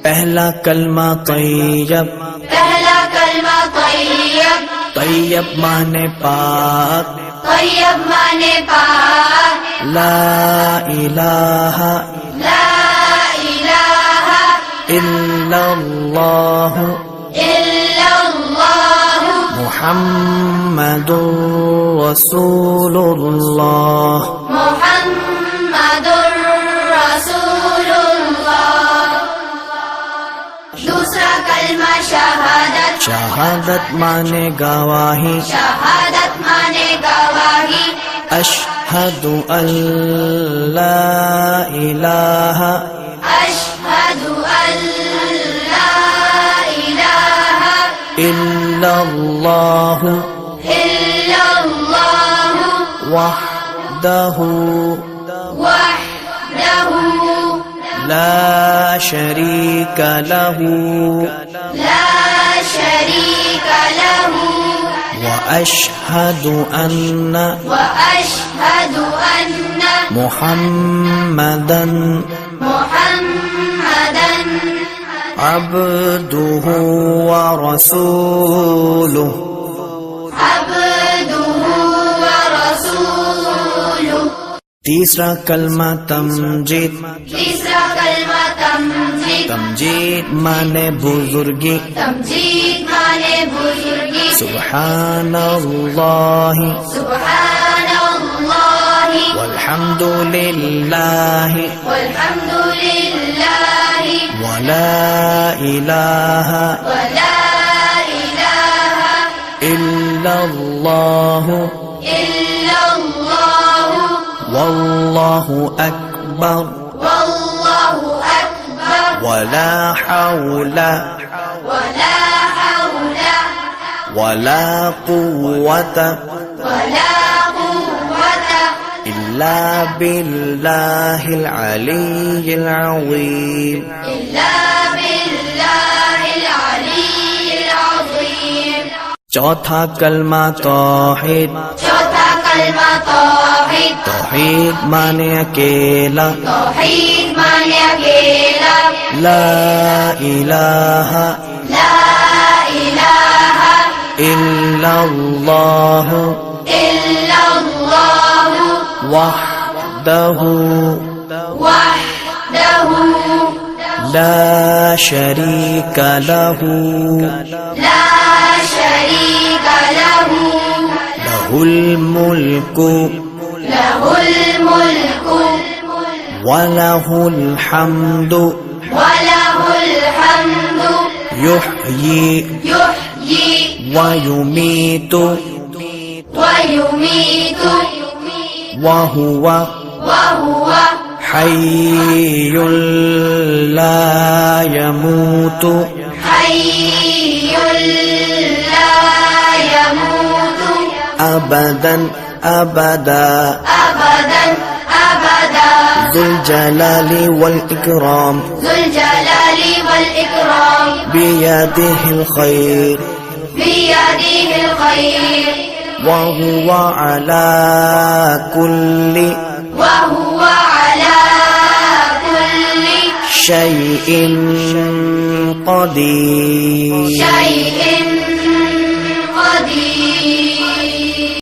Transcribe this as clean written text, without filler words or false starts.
पहला कलमा तैयब, पहला कलमा तैयब, तैयब माने पाक, तैयब माने पाक, ला इलाहा ला इलाहा इल्लल्लाह इल्लल्लाह मुहम्मदुर रसूलुल्लाह। मुहम्मदुर रसूलुल्लाह। दूसरा कलमा शहादत, शहादत माने गवाही, शहादत माने गवाही, अशहदु अल्ला इलाहा अशहदु अल्ला इलाहा इल्लल्लाह इल्लल्लाह वहदहु वहदहु ला शरीक लहू ला शरीक लहू وأشهد أن وأشهد أن محمدا محمدا عبده ورسوله عبده ورسوله। तीसरा कलमा तमजीद, तीसरा कलमा तमजीद, तमजीद माने बुजुर्गी, तमजीद माने बुजुर्गी, सुब्हानल्लाह सुब्हानल्लाह वल्हम्दुलिल्लाह वल्हम्दुलिल्लाह वला इलाहा वला इलाहा इल्लल्लाह इल्लल्लाह वल्लाहु अकबर वल्लाहु अकबर वला हौला वला हौला वला कुव्वता वला कुव्वता इल्ला बिल्लाहिल अलिय्यिल अज़ीम। इल्ला बिल्लाहिल अलिय्यिल अज़ीम। चौथा कलमा तौहीद, चौथा कलमा तौहीद, तौहीद माने अकेला, तौहीद माने अकेला, ला इलाहा ला इलाहा इल्लल्लाह इल्लल्लाह वहदहु वहदहु ला शरीक लहू ला शरीक लहू लहुल मुल्कु लहुल मुल्कु वलहुल हम्दु वलहुल हम्दु युह्यी युह्यी वयुमीतु वयुमीतु वहुवा वहुव हय्युल ला यमूतु हय्युल ला यमूतु अबदन अबदा अबदन अबदा ज़ुल जलाली वल इकराम ज़ुल जलाली वल इकराम बियदिहिल खैर बियदिहिल खैर वहुवा अला कुल्ली वहुव अला कुल्ली शैइन क़दीर। शैइन क़दीर।